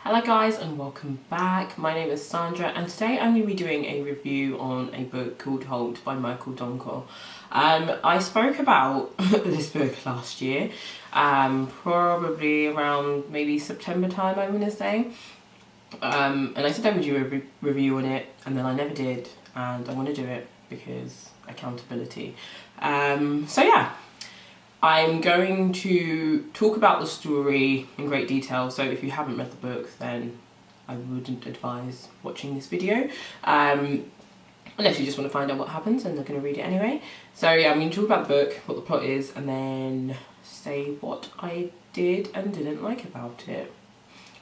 Hello guys and welcome back. My name is Sandra and today I'm going to be doing a review on a book called Hold by Michael Donkor. I spoke about this book last year, probably around maybe September time I'm going to say. And I said I would do a review on it and then I never did, and I want to do it because accountability. So yeah. I'm going to talk about the story in great detail, so if you haven't read the book then I wouldn't advise watching this video, unless you just want to find out what happens and they're going to read it anyway. So yeah, I'm going to talk about the book, what the plot is, and then say what I did and didn't like about it.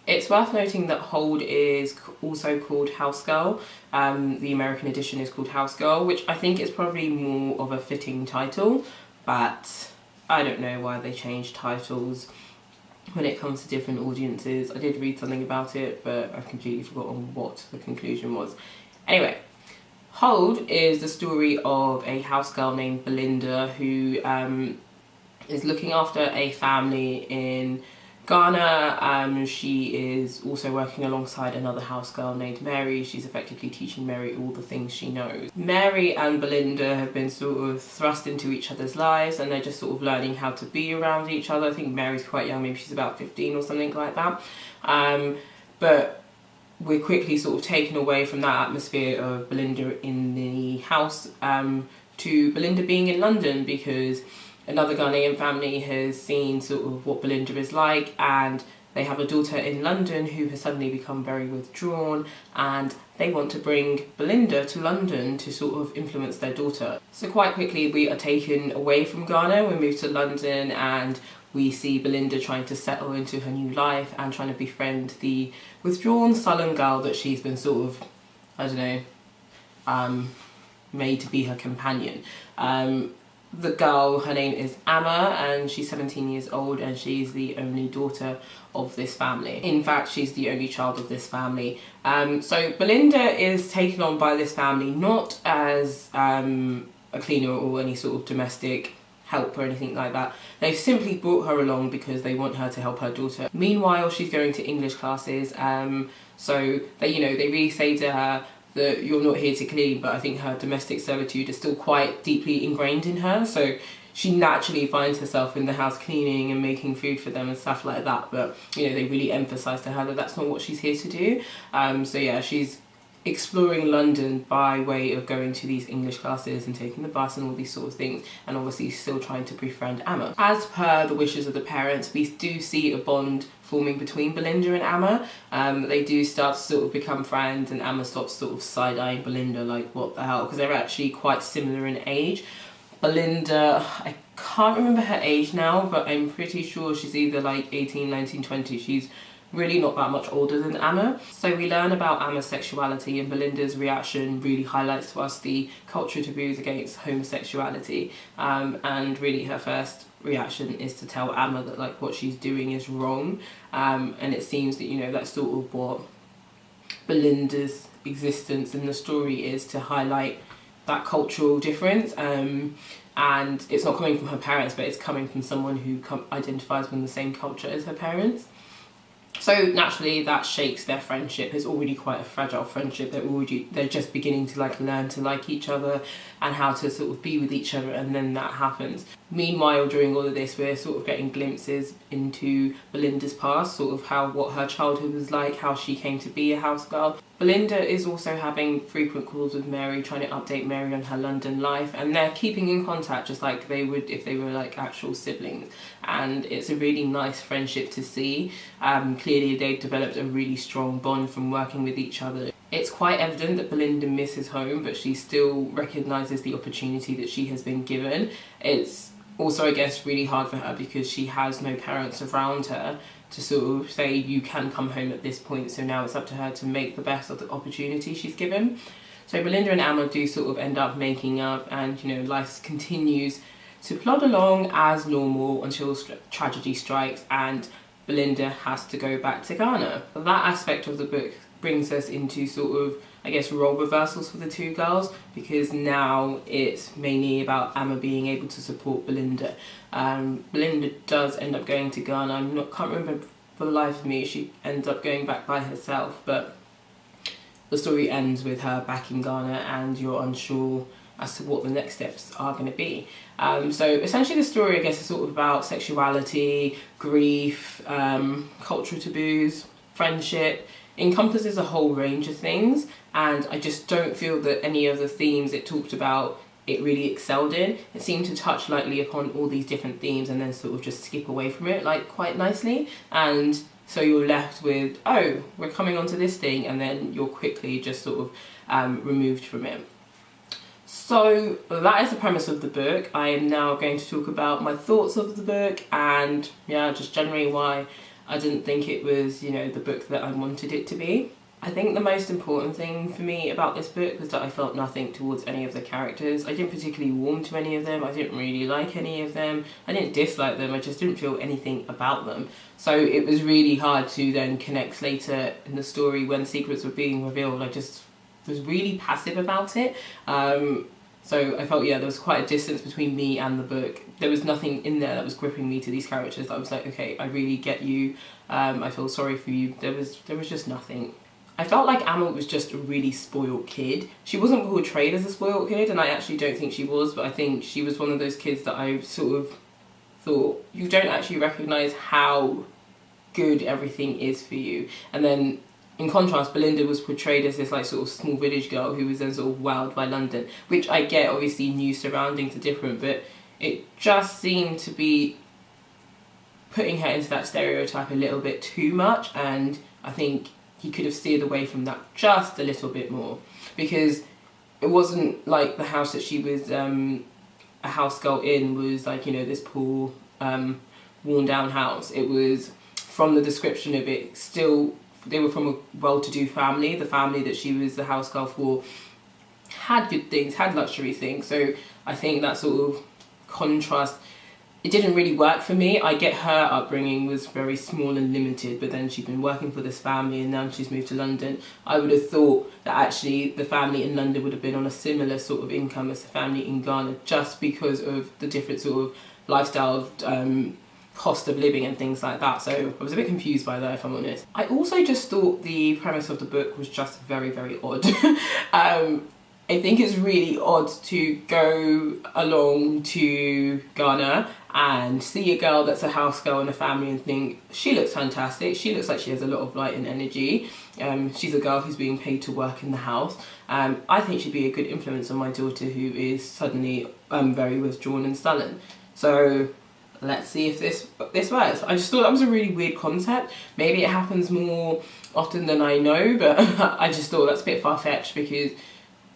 It's worth noting that Hold is also called House Girl. The American edition is called House Girl, which I think is probably more of a fitting title, but I don't know why they change titles when it comes to different audiences. I did read something about it, but I've completely forgotten what the conclusion was. Anyway, Hold is the story of a house girl named Belinda who is looking after a family in Ghana. She is also working alongside another house girl named Mary. She's effectively teaching Mary all the things she knows. Mary and Belinda have been sort of thrust into each other's lives and they're just sort of learning how to be around each other. I think Mary's quite young, maybe she's about 15 or something like that. But we're quickly sort of taken away from that atmosphere of Belinda in the house to Belinda being in London, because another Ghanaian family has seen sort of what Belinda is like, and they have a daughter in London who has suddenly become very withdrawn, and they want to bring Belinda to London to sort of influence their daughter. So quite quickly we are taken away from Ghana, we move to London, and we see Belinda trying to settle into her new life and trying to befriend the withdrawn, sullen girl that she's been sort of, I don't know, made to be her companion. The girl, her name is Amma, and she's 17 years old and she's the only daughter of this family. In fact, she's the only child of this family. So Belinda is taken on by this family not as a cleaner or any sort of domestic help or anything like that. They've simply brought her along because they want her to help her daughter. Meanwhile, she's going to English classes, so they, they really say to her that you're not here to clean, but I think her domestic servitude is still quite deeply ingrained in her, so she naturally finds herself in the house cleaning and making food for them and stuff like that. But they really emphasise to her that that's not what she's here to do. So yeah, she's exploring London by way of going to these English classes and taking the bus and all these sort of things, and obviously still trying to befriend Amma. As per the wishes of the parents, we do see a bond forming between Belinda and Amma. They do start to sort of become friends, and Amma stops sort of side-eyeing Belinda like, what the hell, because they're actually quite similar in age. Belinda, I can't remember her age now, but I'm pretty sure she's either like 18, 19, 20. She's really not that much older than Amma. So we learn about Amma's sexuality, and Belinda's reaction really highlights to us the cultural taboos against homosexuality, and really her first reaction is to tell Amma that like what she's doing is wrong, and it seems that that's sort of what Belinda's existence in the story is, to highlight that cultural difference, and it's not coming from her parents, but it's coming from someone who identifies with the same culture as her parents. So naturally that shakes their friendship. It's already quite a fragile friendship. They're just beginning to like learn to like each other and how to sort of be with each other, and then that happens. Meanwhile, during all of this, we're sort of getting glimpses into Belinda's past, sort of what her childhood was like, how she came to be a house girl. Belinda is also having frequent calls with Mary, trying to update Mary on her London life, and they're keeping in contact just like they would if they were like actual siblings, and it's a really nice friendship to see. Clearly they've developed a really strong bond from working with each other. It's quite evident that Belinda misses home, but she still recognises the opportunity that she has been given. It's also, I guess, really hard for her because she has no parents around her to sort of say you can come home at this point, so now it's up to her to make the best of the opportunity she's given. So Belinda and Amma do sort of end up making up, and life continues to plod along as normal until tragedy strikes and Belinda has to go back to Ghana. That aspect of the book brings us into sort of, I guess, role reversals for the two girls, because now it's mainly about Amma being able to support Belinda. Belinda does end up going to Ghana. Can't remember for the life of me, she ends up going back by herself, but the story ends with her back in Ghana and you're unsure as to what the next steps are going to be. So essentially the story, I guess, is sort of about sexuality, grief, cultural taboos, friendship, encompasses a whole range of things, and I just don't feel that any of the themes it talked about it really excelled in. It seemed to touch lightly upon all these different themes and then sort of just skip away from it like quite nicely, and so you're left with, oh, we're coming onto this thing, and then you're quickly just sort of removed from it. So that is the premise of the book. I am now going to talk about my thoughts of the book and yeah, just generally why I didn't think it was, you know, the book that I wanted it to be. I think the most important thing for me about this book was that I felt nothing towards any of the characters. I didn't particularly warm to any of them. I didn't really like any of them. I didn't dislike them. I just didn't feel anything about them. So it was really hard to then connect later in the story when secrets were being revealed. I just was really passive about it. So I felt, yeah, there was quite a distance between me and the book. There was nothing in there that was gripping me to these characters. I was like, okay, I really get you. I feel sorry for you. There was just nothing. I felt like Amma was just a really spoiled kid. She wasn't portrayed as a spoiled kid, and I actually don't think she was, but I think she was one of those kids that I sort of thought, you don't actually recognise how good everything is for you. And then in contrast, Belinda was portrayed as this like sort of small village girl who was then sort of wowed by London, which I get, obviously new surroundings are different, but it just seemed to be putting her into that stereotype a little bit too much, and I think he could have steered away from that just a little bit more, because it wasn't like the house that she was a house girl in was like, you know, this poor worn down house. It was, from the description of it, still they were from a well-to-do family. The family that she was the house girl for had good things, had luxury things, so I think that sort of contrast, it didn't really work for me. I get her upbringing was very small and limited, but then she'd been working for this family and now she's moved to London. I would have thought that actually the family in London would have been on a similar sort of income as the family in Ghana, just because of the different sort of lifestyle, cost of living and things like that. So I was a bit confused by that, if I'm honest. I also just thought the premise of the book was just very, very odd. I think it's really odd to go along to Ghana and see a girl that's a house girl in a family and think, she looks fantastic, she looks like she has a lot of light and energy, she's a girl who's being paid to work in the house, I think she'd be a good influence on my daughter who is suddenly very withdrawn and sullen. So let's see if this works. I just thought that was a really weird concept. Maybe it happens more often than I know, but I just thought that's a bit far-fetched, because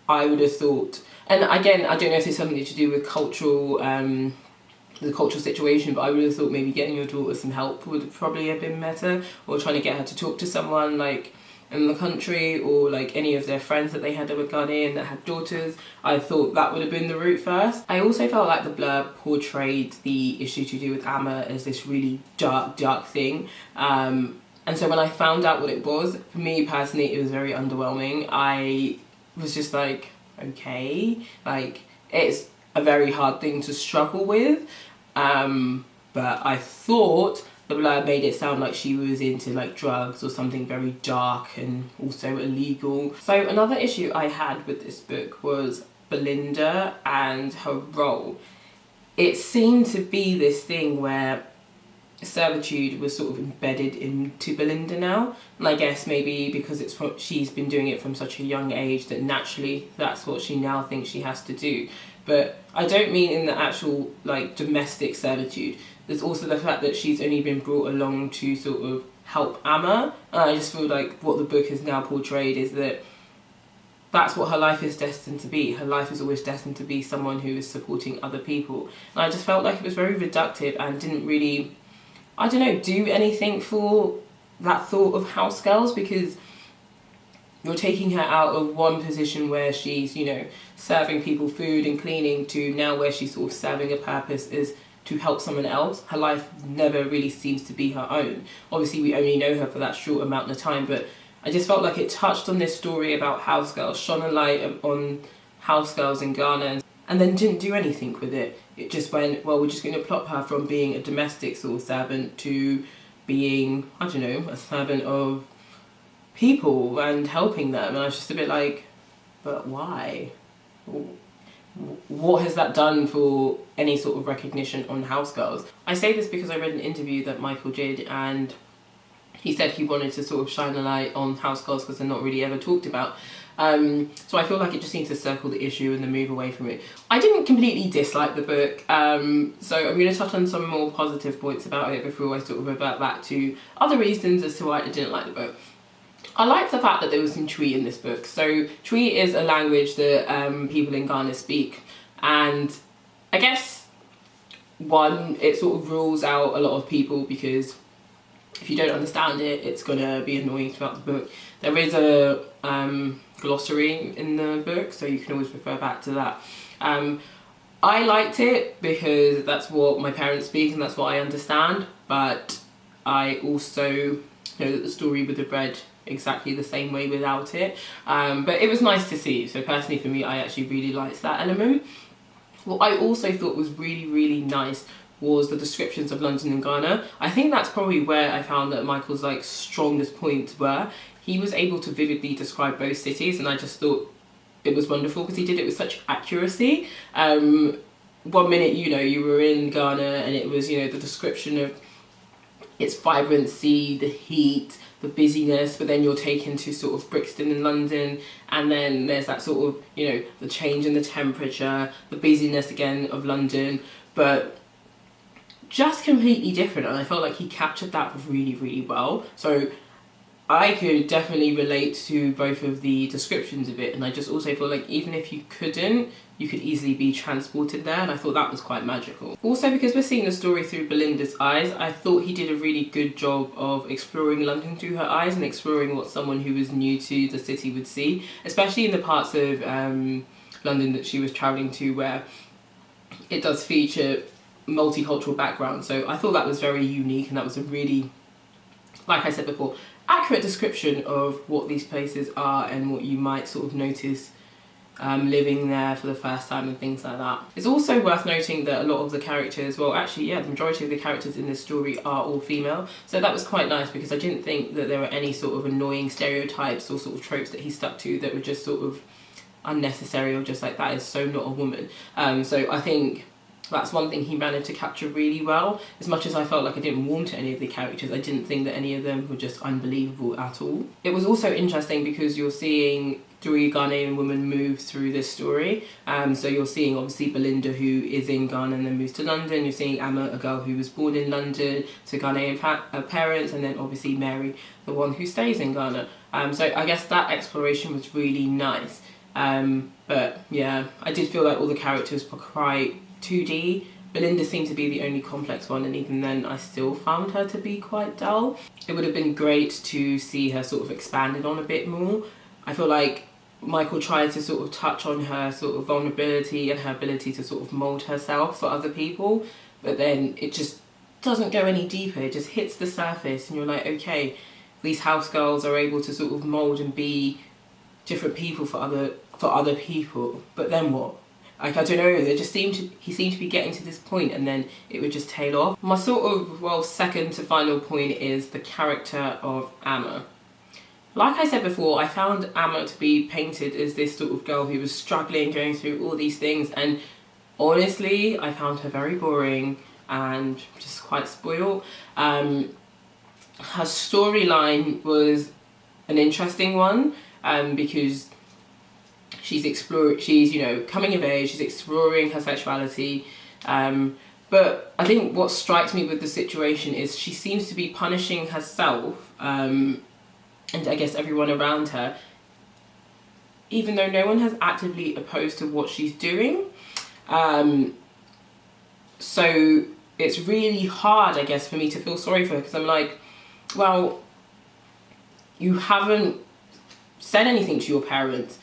I would have thought, and again, I don't know if it's something to do with cultural, the cultural situation, but I would have thought maybe getting your daughter some help would probably have been better, or trying to get her to talk to someone like in the country, or like any of their friends that they had that were Ghanaian that had daughters. I thought that would have been the route first. I also felt like the blurb portrayed the issue to do with Amma as this really dark thing. And so when I found out what it was, for me personally, it was very underwhelming. I was just like, okay, like it's a very hard thing to struggle with, but I thought the blurb made it sound like she was into like drugs or something very dark and also illegal. So another issue I had with this book was Belinda and her role. It seemed to be this thing where servitude was sort of embedded into Belinda now, and I guess maybe because she's been doing it from such a young age that naturally that's what she now thinks she has to do. But I don't mean in the actual like domestic servitude. There's also the fact that she's only been brought along to sort of help Amma, and I just feel like what the book has now portrayed is that that's what her life is destined to be. Her life is always destined to be someone who is supporting other people, and I just felt like it was very reductive and didn't really, I don't know, do anything for that thought of house girls, because you're taking her out of one position where she's, you know, serving people food and cleaning, to now where she's sort of serving a purpose is to help someone else. Her life never really seems to be her own. Obviously we only know her for that short amount of time, but I just felt like it touched on this story about house girls, shone a light on house girls in Ghana, and then didn't do anything with it. It just went, well, we're just going to plot her from being a domestic sort of servant to being, I don't know, a servant of people and helping them. And I was just a bit like, but why? What has that done for any sort of recognition on House Girls? I say this because I read an interview that Michael did, and he said he wanted to sort of shine a light on House Girls because they're not really ever talked about. So I feel like it just needs to circle the issue and then move away from it. I didn't completely dislike the book, so I'm going to touch on some more positive points about it before I sort of revert back to other reasons as to why I didn't like the book. I like the fact that there was some Twi in this book. So Twi is a language that people in Ghana speak, and I guess one, it sort of rules out a lot of people because if you don't understand it, it's gonna be annoying throughout the book. There is a glossary in the book, so you can always refer back to that. I liked it because that's what my parents speak and that's what I understand, but I also know that the story would have read exactly the same way without it. But it was nice to see. So personally for me, I actually really liked that element. What I also thought was really, really nice was the descriptions of London and Ghana. I think that's probably where I found that Michael's like strongest points were. He was able to vividly describe both cities, and I just thought it was wonderful because he did it with such accuracy. 1 minute, you know, you were in Ghana and it was, you know, the description of its vibrancy, the heat, the busyness, but then you're taken to sort of Brixton in London, and then there's that sort of, you know, the change in the temperature, the busyness again of London, but just completely different. And I felt like he captured that really, really well. So I could definitely relate to both of the descriptions of it, and I just also feel like even if you couldn't, you could easily be transported there, and I thought that was quite magical. Also, because we're seeing the story through Belinda's eyes, I thought he did a really good job of exploring London through her eyes and exploring what someone who was new to the city would see, especially in the parts of London that she was travelling to where it does feature multicultural background. So I thought that was very unique, and that was a really, like I said before, accurate description of what these places are and what you might sort of notice living there for the first time and things like that. It's also worth noting that a lot of the characters, well actually yeah, the majority of the characters in this story are all female, so that was quite nice because I didn't think that there were any sort of annoying stereotypes or sort of tropes that he stuck to that were just sort of unnecessary or just like, that is so not a woman. So I think that's one thing he managed to capture really well. As much as I felt like I didn't warm to any of the characters, I didn't think that any of them were just unbelievable at all. It was also interesting because you're seeing 3 Ghanaian women move through this story. So you're seeing obviously Belinda, who is in Ghana and then moves to London. You're seeing Amma, a girl who was born in London to Ghanaian parents, and then obviously Mary, the one who stays in Ghana. So I guess that exploration was really nice. But yeah, I did feel like all the characters were quite 2D. Belinda seemed to be the only complex one, and even then I still found her to be quite dull. It would have been great to see her sort of expanded on a bit more. I feel like Michael tried to sort of touch on her sort of vulnerability and her ability to sort of mould herself for other people, but then it just doesn't go any deeper. It just hits the surface and you're like, okay, these house girls are able to sort of mould and be different people for other people, but then what? Like, I don't know, he seemed to be getting to this point and then it would just tail off. My sort of, well, second to final point is the character of Amma. Like I said before, I found Amma to be painted as this sort of girl who was struggling, going through all these things, and honestly, I found her very boring and just quite spoiled. Her storyline was an interesting one because she's you know, coming of age, she's exploring her sexuality, but I think what strikes me with the situation is she seems to be punishing herself and I guess everyone around her, even though no one has actively opposed to what she's doing. So it's really hard, I guess, for me to feel sorry for her, because I'm like, well, you haven't said anything to your parents.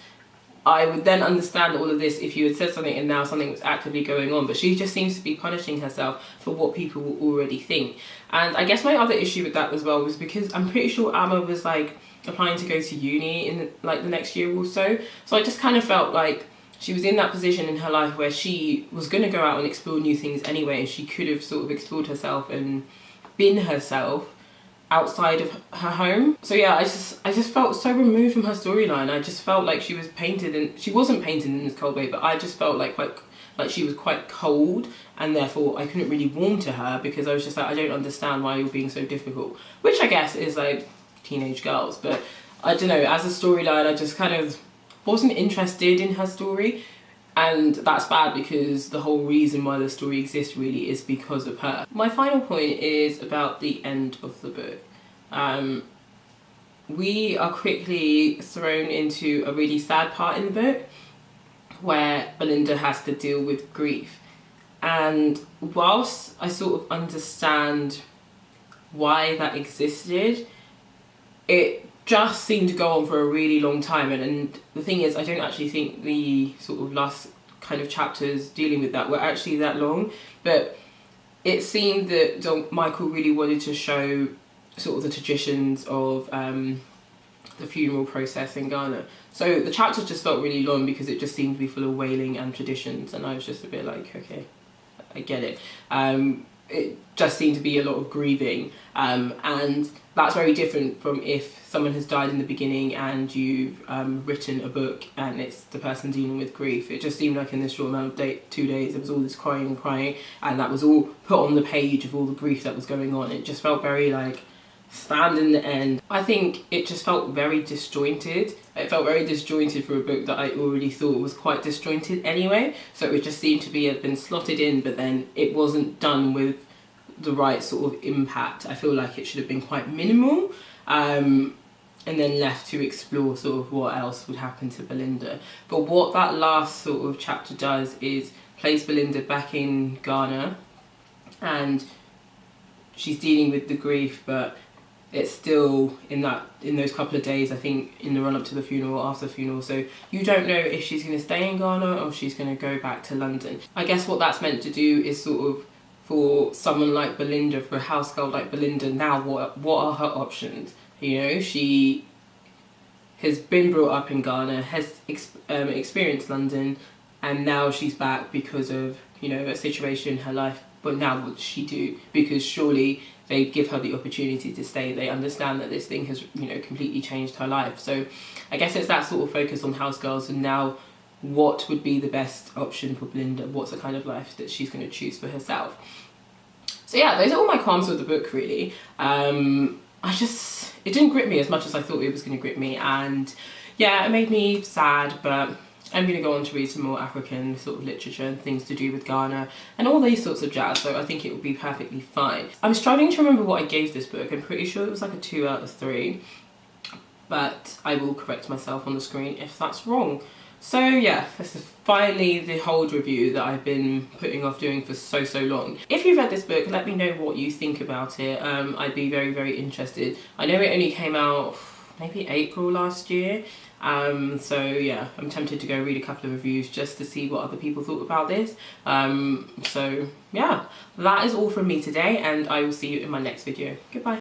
I would then understand all of this if you had said something and now something was actively going on, but she just seems to be punishing herself for what people will already think. And I guess my other issue with that as well was because I'm pretty sure Amma was like applying to go to uni in like the next year or so. So I just kind of felt like she was in that position in her life where she was going to go out and explore new things anyway, and she could have sort of explored herself and been herself outside of her home. So yeah, I just felt so removed from her storyline. I just felt like she was painted, and she wasn't painted in this cold way, but I just felt like she was quite cold, and therefore I couldn't really warm to her, because I was just like, I don't understand why you're being so difficult, which I guess is like teenage girls. But I don't know, as a storyline, I just kind of wasn't interested in her story, and that's bad because the whole reason why the story exists really is because of her. My final point is about the end of the book. We are quickly thrown into a really sad part in the book where Belinda has to deal with grief. And whilst I sort of understand why that existed, it just seemed to go on for a really long time. And the thing is, I don't actually think the sort of last kind of chapters dealing with that were actually that long, but it seemed that Michael really wanted to show sort of the traditions of the funeral process in Ghana. So the chapters just felt really long because it just seemed to be full of wailing and traditions, and I was just a bit like, okay, I get it. It just seemed to be a lot of grieving, and that's very different from if someone has died in the beginning and you've written a book and it's the person dealing with grief. It just seemed like in this short amount of 2 days there was all this crying and crying, and that was all put on the page of all the grief that was going on. It just felt very like stand in the end. I think it just felt very disjointed. It felt very disjointed for a book that I already thought was quite disjointed anyway, so it just seemed to be have been slotted in, but then it wasn't done with the right sort of impact. I feel like it should have been quite minimal, and then left to explore sort of what else would happen to Belinda. But what that last sort of chapter does is place Belinda back in Ghana, and she's dealing with the grief, but it's still in those couple of days, I think, in the run up to the funeral, after the funeral. So you don't know if she's going to stay in Ghana or if she's going to go back to London. I guess what that's meant to do is sort of, for someone like Belinda, for a house girl like Belinda, now what are her options? You know, she has been brought up in Ghana, has experienced London, and now she's back because of, you know, a situation in her life. But now what does she do? Because surely they give her the opportunity to stay. They understand that this thing has, you know, completely changed her life. So I guess it's that sort of focus on house girls, and now what would be the best option for Belinda? What's the kind of life that she's going to choose for herself? So yeah, those are all my qualms with the book, really. It didn't grip me as much as I thought it was going to grip me, and yeah, it made me sad, but I'm going to go on to read some more African sort of literature and things to do with Ghana and all these sorts of jazz, so I think it will be perfectly fine. I'm struggling to remember what I gave this book. I'm pretty sure it was like a 2 out of 3, but I will correct myself on the screen if that's wrong. So yeah, this is finally the hold review that I've been putting off doing for so long. If you've read this book, let me know what you think about it. I'd be very interested. I know it only came out maybe April last year, so yeah, I'm tempted to go read a couple of reviews just to see what other people thought about this. So yeah, that is all from me today, and I will see you in my next video. Goodbye.